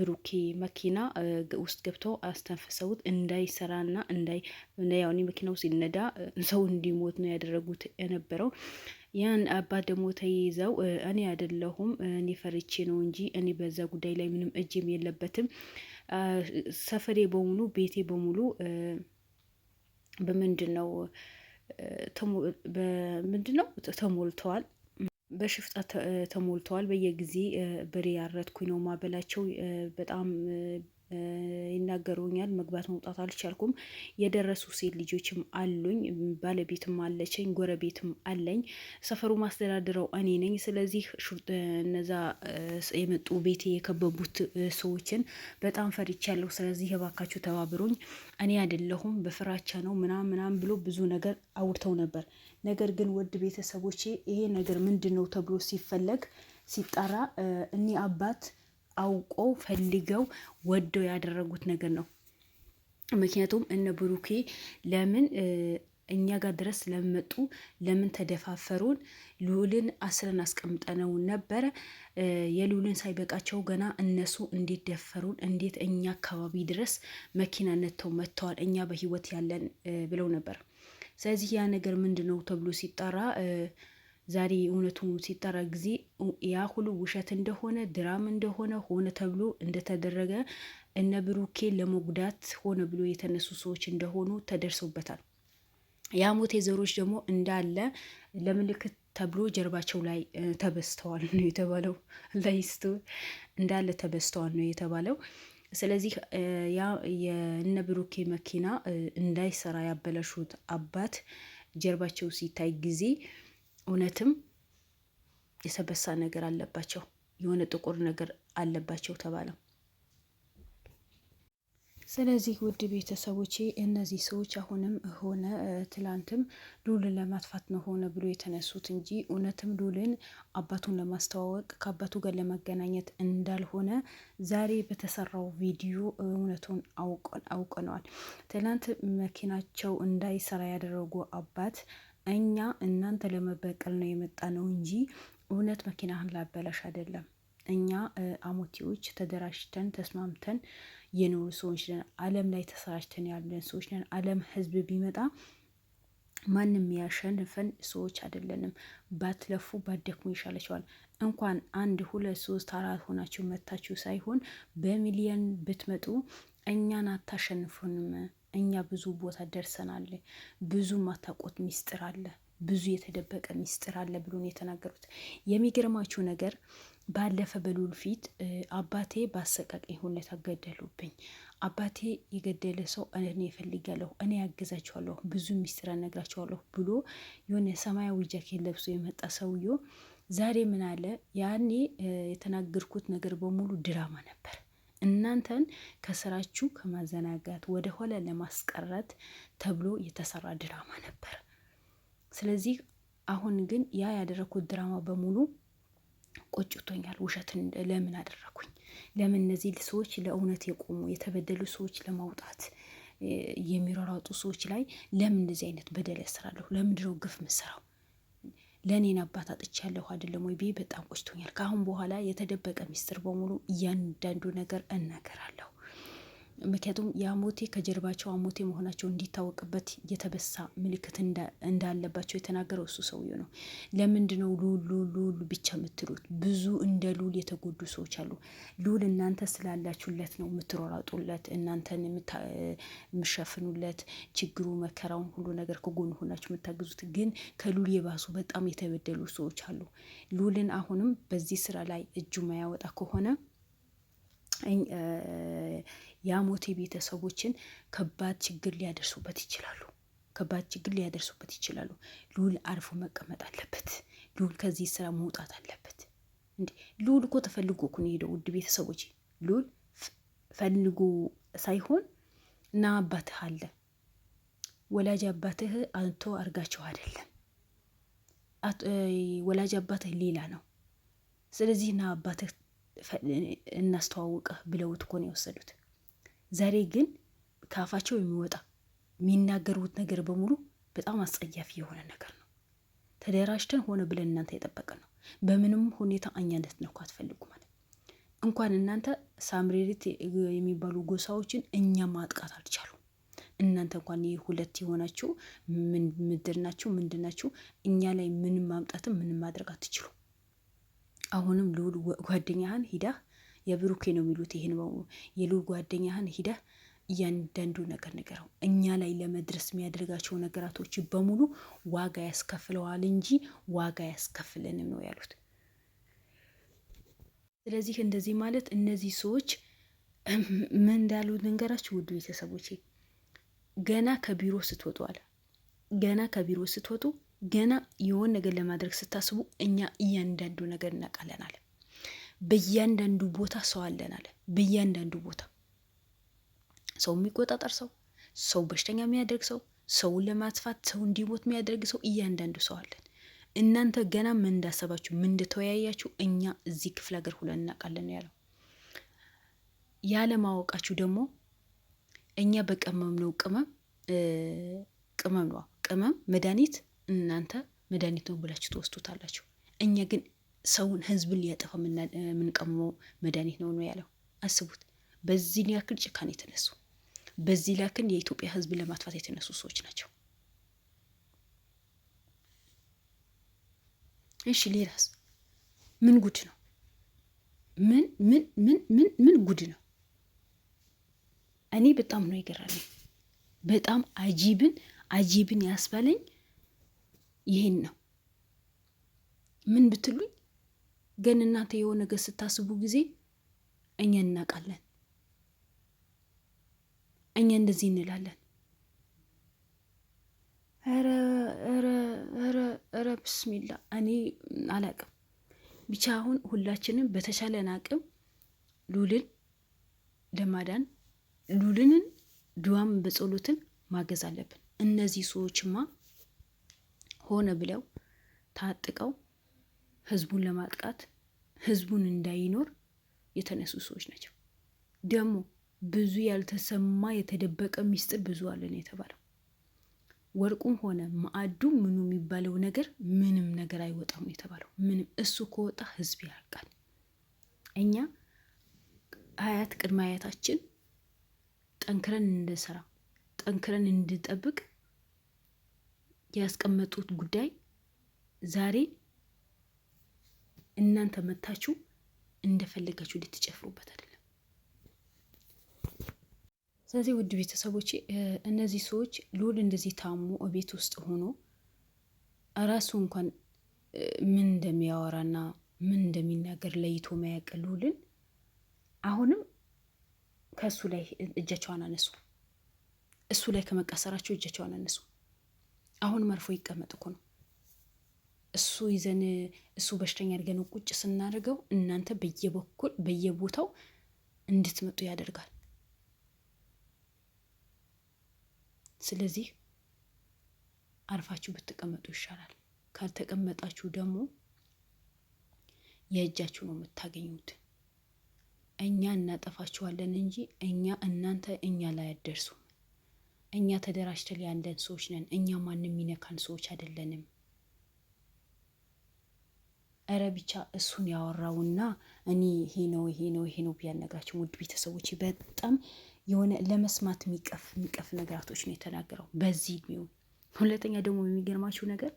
ብሩኬ መኪና ውስጥ ገብተው አስተንፍሰውት እንዳይሰራና ያው መኪና ውስጥ ሲነዳ ሰው እንዲሞት ነው ያደረጉት የነበረው። ያን አባት ደግሞ ተይዘው እኔ አይደለሁም እኔ ፈርቼ ነው እንጂ እኔ በዛ ጉዳይ ላይ ምንም እጅም የለበትም፣ ሰፈሬ በሙሉ ቤቴ በሙሉ በምንድን ነው ተሞልተዋል፣ በሽፍጣ ተሞልተዋል። በየጊዜ በሬ ያረድኩኝ ነው ማበላቸው። በጣም ይናገሩኛል። መግባት መውጣት አልቻልኩም። የደረሱ ሴት ልጆችም አሉኝ፣ ባለቤትም አለችኝ፣ ጎረቤትም አለኝ። ሰፈሩ ማስተዳድረው እኔ ነኝ። ስለዚህ እነዛ የመጡ ቤቴ የከበቡት ሰዎችን በጣም ፈርቻለሁ። ስለዚህ እባካችሁ ተባብሩኝ፣ እኔ አይደለሁም በፍራቻ ነው ምናምን ብሎ ብዙ ነገር አውርተው ነበር። ነገር ግን ውድ ቤተሰቦቼ ይሄ ነገር ምንድን ነው ተብሎ ሲጣራ እኒህ አባት አውቀው ፈልገው ወደው ያደረጉት ነገር ነው። ምክንያቱም እነ ብሩኬ ለምን እኛ ጋር ድረስ ስለመጡ ለምን ተደፋፈሩን? ልዑልን አስረን አስቀምጠነው ነበረ። የልዑልን ሳይበቃቸው ገና እነሱ እንዴት ደፈሩን? እንዴት እኛ አካባቢ ድረስ መኪና ነተው መጥተዋል? እኛ በህይወት ያለን ብለው ነበር። ስለዚህ ያ ነገር ምንድን ነው ተብሎ ሲጣራ ዛሬ እውነቱ ሲጣራ ጊዜ ያ ሁሉ ውሸት እንደሆነ ድራም እንደሆነ ሆነ ተብሎ እንደተደረገ እነ ብሩኬን ለመጉዳት ሆነ ብሎ የተነሱ ሰዎች እንደሆኑ ተደርሰውበታል። የአሞቴ ዘሮች ደግሞ እንዳለ ለምልክት ተብሎ ጀርባቸው ላይ ተበስተዋል ነው የተባለው። ላይስቱ እንዳለ ተበስተዋል ነው የተባለው። ስለዚህ ያ የእነ ብሩኬ መኪና እንዳይሰራ ያበለሹት አባት ጀርባቸው ሲታይ ጊዜ እውነትም የሰበሳ ነገር አለባቸው፣ የሆነ ጥቁር ነገር አለባቸው ተባለው። ስለዚህ ውድ ቤተሰቦቼ እነዚህ ሰዎች አሁንም ሆነ ትላንትም ልዑልን ለማጥፋት ነው ሆነ ብሎ የተነሱት እንጂ እውነትም ልዑልን አባቱን ለማስተዋወቅ ከአባቱ ጋር ለመገናኘት እንዳልሆነ ዛሬ በተሰራው ቪዲዮ እውነቱን አውቀነዋል። ትላንት መኪናቸው እንዳይሰራ ያደረጉ አባት እኛ እናንተ ለመበቀል ነው የመጣ ነው እንጂ እውነት መኪናህን ላበላሽ አይደለም። እኛ አሞቴዎች ተደራጅተን ተስማምተን የኖሩ ሰዎች ነን። ዓለም ላይ ተሰራጭተን ያለን ሰዎች ነን። ዓለም ህዝብ ቢመጣ ማንም ያሸንፈን ሰዎች አይደለንም። ባትለፉ ባደክሙ ይሻላቸዋል። እንኳን 1 2 3 4 ሆናችሁ መታችሁ ሳይሆን በሚሊየን ብትመጡ እኛን አታሸንፉንም። እኛ ብዙ ቦታ ደርሰናል። ብዙ ማታውቁት ሚስጥር አለ፣ ብዙ የተደበቀ ሚስጥር አለ ብሎ ነው የተናገሩት። የሚገርማችሁ ነገር ባለፈ በልዑል ፊት አባቴ በአሰቃቂ ሁኔታ ገደሉብኝ፣ አባቴ የገደለ ሰው እኔ እፈልጋለሁ፣ እኔ ያግዛቸዋለሁ፣ ብዙ ሚስጥር እነግራቸዋለሁ ብሎ የሆነ ሰማያዊ ጃኬት ለብሶ የመጣ ሰውዬው ዛሬ ምን አለ? ያኔ የተናገርኩት ነገር በሙሉ ድራማ ነበር። እናንተን ከስራችሁ ከማዘናጋት ወደ ኋላ ለማስቀረት ተብሎ የተሰራ ድራማ ነበር። ስለዚህ አሁን ግን ያ ያደረኩት ድራማ በሙሉ ቆጭቶኛል። ውሸትን ለምን አደረኩኝ? ለምን እነዚህ ሰዎች ለእውነት የቆሙ የተበደሉ ሰዎች ለማውጣት የሚሯሯጡ ሰዎች ላይ ለምን እንደዚህ አይነት በደል ያስራለሁ? ለምንድነው ግፍ ምሰራው? ለእኔን አባት አጥቻለሁ አይደለም ወይ ብዬ በጣም ቆጭቶኛል። ከአሁን በኋላ የተደበቀ ሚስጥር በሙሉ እያንዳንዱ ነገር እናገራለሁ። ምክንያቱም የአሞቴ ከጀርባቸው አሞቴ መሆናቸው እንዲታወቅበት የተበሳ ምልክት እንዳለባቸው የተናገረው እሱ ሰውዬው ነው። ለምንድነው ልዑል ብቻ የምትሉት? ብዙ እንደ ልዑል የተጎዱ ሰዎች አሉ። ልዑል እናንተ ስላላችሁለት ነው የምትሯሯጡለት፣ እናንተን የምሸፍኑለት፣ ችግሩ መከራውን ሁሉ ነገር ከጎኑ ሆናችሁ የምታግዙት። ግን ከልዑል የባሱ በጣም የተበደሉ ሰዎች አሉ። ልዑልን አሁንም በዚህ ስራ ላይ እጁ ማያወጣ ከሆነ የአሞቴ ቤተሰቦችን ከባድ ችግር ሊያደርሱበት ይችላሉ። ልዑል አርፎ መቀመጥ አለበት። ልዑል ከዚህ ስራ መውጣት አለበት። እንዴ ልዑል እኮ ተፈልጎ እኮ ነው ሄደው። ውድ ቤተሰቦች ልዑል ፈልጎ ሳይሆን እና አባትህ አለ፣ ወላጅ አባትህ አንቶ አርጋቸው አይደለም። ወላጅ አባትህ ሌላ ነው። ስለዚህ ና አባትህ እናስተዋውቅህ ብለውት እኮ ነው የወሰዱት። ዛሬ ግን ከአፋቸው የሚወጣ የሚናገሩት ነገር በሙሉ በጣም አስጸያፊ የሆነ ነገር ነው። ተደራጅተን ሆነ ብለን እናንተ የጠበቀ ነው። በምንም ሁኔታ እኛነት ነው አትፈልጉ ማለት እንኳን እናንተ ሳምሬሪት የሚባሉ ጎሳዎችን እኛ ማጥቃት አልቻሉ። እናንተ እንኳን ይህ ሁለት የሆናችሁ ምድር ናችሁ ምንድን ናችሁ? እኛ ላይ ምንም ማምጣትም ምንም ማድረግ አትችሉ። አሁንም ልዑል ጓደኛህን ሂዳህ የብሩኬ ነው የሚሉት ይሄን የልዑል ጓደኛህን ሂዳህ እያንዳንዱ ነገር ነገረው። እኛ ላይ ለመድረስ የሚያደርጋቸው ነገራቶች በሙሉ ዋጋ ያስከፍለዋል እንጂ ዋጋ ያስከፍለንም ነው ያሉት። ስለዚህ እንደዚህ ማለት እነዚህ ሰዎች ምን እንዳሉ ነገራችሁ ውድ ቤተሰቦቼ። ገና ከቢሮ ስትወጡ አለ ገና ከቢሮ ስትወጡ ገና የሆን ነገር ለማድረግ ስታስቡ እኛ እያንዳንዱ ነገር እናውቃለን አለ። በእያንዳንዱ ቦታ ሰው አለን አለ። በእያንዳንዱ ቦታ ሰው የሚቆጣጠር ሰው በሽተኛ የሚያደርግ ሰውን ለማጥፋት ሰው እንዲሞት የሚያደርግ ሰው እያንዳንዱ ሰው አለን። እናንተ ገና ምን እንዳሰባችሁ ምን እንደተወያያችሁ እኛ እዚህ ክፍለ ሀገር ሁለን እናውቃለን ነው ያለው። ያለማወቃችሁ ደግሞ እኛ በቀመምነው ቅመም መድኃኒት እናንተ መድኃኒት ነው ብላችሁ ትወስዱታላችሁ። እኛ ግን ሰውን ህዝብን ሊያጠፋ የምንቀመው መድኃኒት ነው ያለው። አስቡት። በዚህ ሊያክል ጭካኔ የተነሱ በዚህ ሊያክል የኢትዮጵያ ህዝብ ለማጥፋት የተነሱ ሰዎች ናቸው። እሺ ሌላስ ምን ጉድ ነው? ምን ጉድ ነው? እኔ በጣም ነው የገረመኝ። በጣም አጂብን ያስባለኝ ይሄን ነው። ምን ብትሉኝ ግን እናንተ የሆነ ነገር ስታስቡ ጊዜ እኛ እናውቃለን፣ እኛ እንደዚህ እንላለን። ኧረ ብስሚላ እኔ አላቅም። ብቻ አሁን ሁላችንም በተቻለን አቅም ሉልን ለማዳን ሉልንን ድዋም በጸሎትን ማገዝ አለብን። እነዚህ ሰዎችማ ሆነ ብለው ታጥቀው ህዝቡን ለማጥቃት ህዝቡን እንዳይኖር የተነሱ ሰዎች ናቸው። ደግሞ ብዙ ያልተሰማ የተደበቀ ሚስጥር ብዙ አለን የተባለው ወርቁም ሆነ ማዕዱ ምኑ የሚባለው ነገር ምንም ነገር አይወጣም የተባለው ምንም። እሱ ከወጣ ህዝብ ያልቃል። እኛ አያት ቅድመ አያታችን ጠንክረን እንድንሰራ ጠንክረን እንድንጠብቅ ያስቀመጡት ጉዳይ ዛሬ እናንተ መታችሁ እንደፈለጋችሁ ልትጨፍሩበት አይደለም። ስለዚህ ውድ ቤተሰቦቼ እነዚህ ሰዎች ልዑል እንደዚህ ታሞ ቤት ውስጥ ሆኖ እራሱ እንኳን ምን እንደሚያወራና ምን እንደሚናገር ለይቶ ማያውቅ ልዑልን አሁንም ከእሱ ላይ እጃቸውን አነሱ። እሱ ላይ ከመቀሰራቸው እጃቸውን አነሱ። አሁን መርፎ ይቀመጥ እኮ ነው። እሱ ይዘን እሱ በሽተኛ አድርገን ቁጭ ስናደርገው እናንተ በየቦታው እንድትመጡ ያደርጋል። ስለዚህ አርፋችሁ ብትቀመጡ ይሻላል። ካልተቀመጣችሁ ደግሞ የእጃችሁ ነው የምታገኙት። እኛ እናጠፋችኋለን እንጂ እናንተ እኛ ላይ አትደርሱም። እኛ ተደራጅተን ያለን ሰዎች ነን። እኛ ማንም የሚነካን ሰዎች አይደለንም። እረ ብቻ እሱን ያወራውና እኔ ይሄ ነው ቢያነግራችሁ ውድ ቤተሰቦች በጣም የሆነ ለመስማት የሚቀፍ ነገራቶች ነው የተናገረው በዚህ እድሜው። ሁለተኛ ደግሞ የሚገርማችሁ ነገር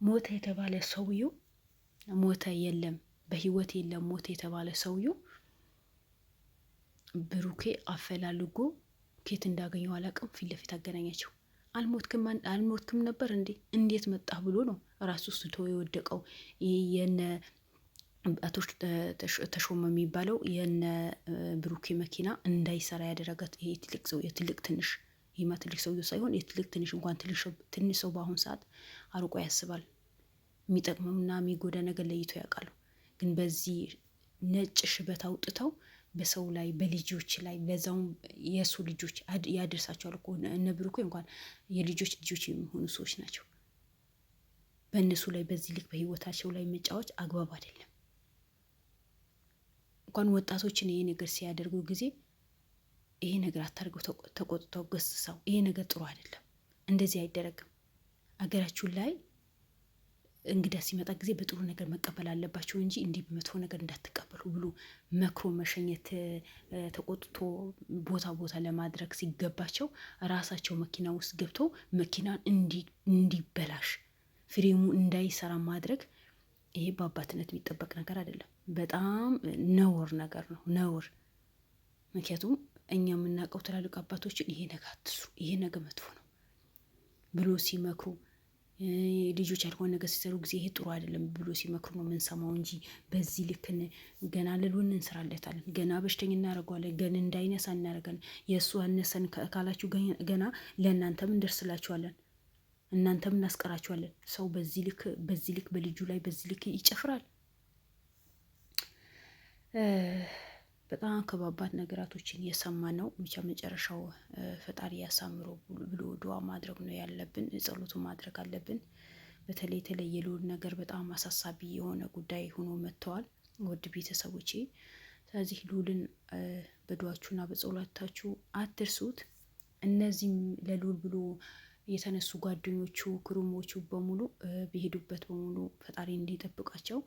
ሞተ የተባለ ሰውየው ሞተ የለም በህይወት የለም ሞተ የተባለ ሰውየው ብሩኬ አፈላልጎ ኬት እንዳገኘው አላውቅም። ፊት ለፊት አገናኛቸው። አልሞትክም ነበር እንዴ እንዴት መጣህ ብሎ ነው ራሱ ስቶ የወደቀው። የነ አቶ ተሾመ የሚባለው የነ ብሩኬ መኪና እንዳይሰራ ያደረጋት ይሄ ትልቅ ትንሽ ይሄማ ትልቅ ሰውዬው ሳይሆን የትልቅ ትንሽ እንኳን ትንሽ ሰው በአሁን ሰዓት አርቆ ያስባል። የሚጠቅመውና የሚጎዳ ነገር ለይቶ ያውቃሉ። ግን በዚህ ነጭ ሽበት አውጥተው በሰው ላይ በልጆች ላይ ለዛውም የሱ ልጆች ያደርሳቸዋል እኮ እነ ብሩኬ እንኳን ልጆች የሚሆኑ ሰዎች ናቸው። በእነሱ ላይ በዚህ ልክ በህይወታቸው ላይ መጫወት አግባብ አይደለም። እንኳን ወጣቶችን ይሄ ነገር ሲያደርጉ ጊዜ ይሄ ነገር አታርገው ተቆጥተው ገስጸው ይሄ ነገር ጥሩ አይደለም፣ እንደዚህ አይደረግም። አገራችሁ ላይ እንግዳ ሲመጣ ጊዜ በጥሩ ነገር መቀበል አለባቸው እንጂ እንዲህ በመጥፎ ነገር እንዳትቀበሉ ብሎ መክሮ መሸኘት ተቆጥቶ ቦታ ቦታ ለማድረግ ሲገባቸው ራሳቸው መኪና ውስጥ ገብተው መኪናን እንዲበላሽ ፍሬሙ እንዳይሰራ ማድረግ ይሄ በአባትነት የሚጠበቅ ነገር አይደለም። በጣም ነውር ነገር ነው፣ ነውር። ምክንያቱም እኛ የምናውቀው ትላልቅ አባቶችን ይሄ ነገር አትስሩ፣ ይሄ ነገር መጥፎ ነው ብሎ ሲመክሩ ልጆች ያልሆነ ነገር ሲሰሩ ጊዜ ይሄ ጥሩ አይደለም ብሎ ሲመክሩ ነው የምንሰማው እንጂ በዚህ ልክ ገና ልሉን እንስራለታለን፣ ገና በሽተኛ እናደርገዋለን፣ ገና እንዳይነሳ እናደርጋለን። የእሱ አነሰን ካላችሁ ገና ለእናንተም እንደርስላችኋለን፣ እናንተም እናስቀራችኋለን። ሰው በዚህ ልክ በልጁ ላይ በዚህ ልክ ይጨፍራል። በጣም ከባባድ ነገራቶችን እየሰማ ነው። ብቻ መጨረሻው ፈጣሪ ያሳምሮ ብሎ ዱዓ ማድረግ ነው ያለብን፣ ጸሎቱ ማድረግ አለብን። በተለይ የልዑል ነገር በጣም አሳሳቢ የሆነ ጉዳይ ሆኖ መጥተዋል ውድ ቤተሰቦቼ። ስለዚህ ልዑልን በዱዓችሁና በጸሎታችሁ አትርሱት። እነዚህም ለልዑል ብሎ የተነሱ ጓደኞቹ ክሩሞቹ በሙሉ በሄዱበት በሙሉ ፈጣሪ እንዲጠብቃቸው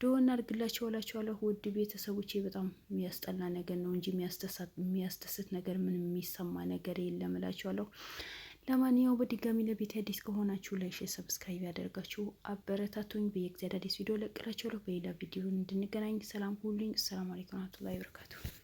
ዱዓ እናድርግላቸው እላቸዋለሁ። ውድ ቤተሰቦቼ በጣም የሚያስጠላ ነገር ነው እንጂ የሚያስደስት ነገር ምንም የሚሰማ ነገር የለም እላቸዋለሁ። ለማንኛውም በድጋሚ ለቤት አዲስ ከሆናችሁ ላይክ፣ ሰብስክራይብ ያደርጋችሁ አበረታቱኝ። በየጊዜ አዳዲስ ቪዲዮ ለቅላችኋለሁ። በሌላ ቪዲዮ እንድንገናኝ ሰላም ሁሉኝ። ሰላም አለይኩም ወራህመቱላሂ ወበረካቱሁ።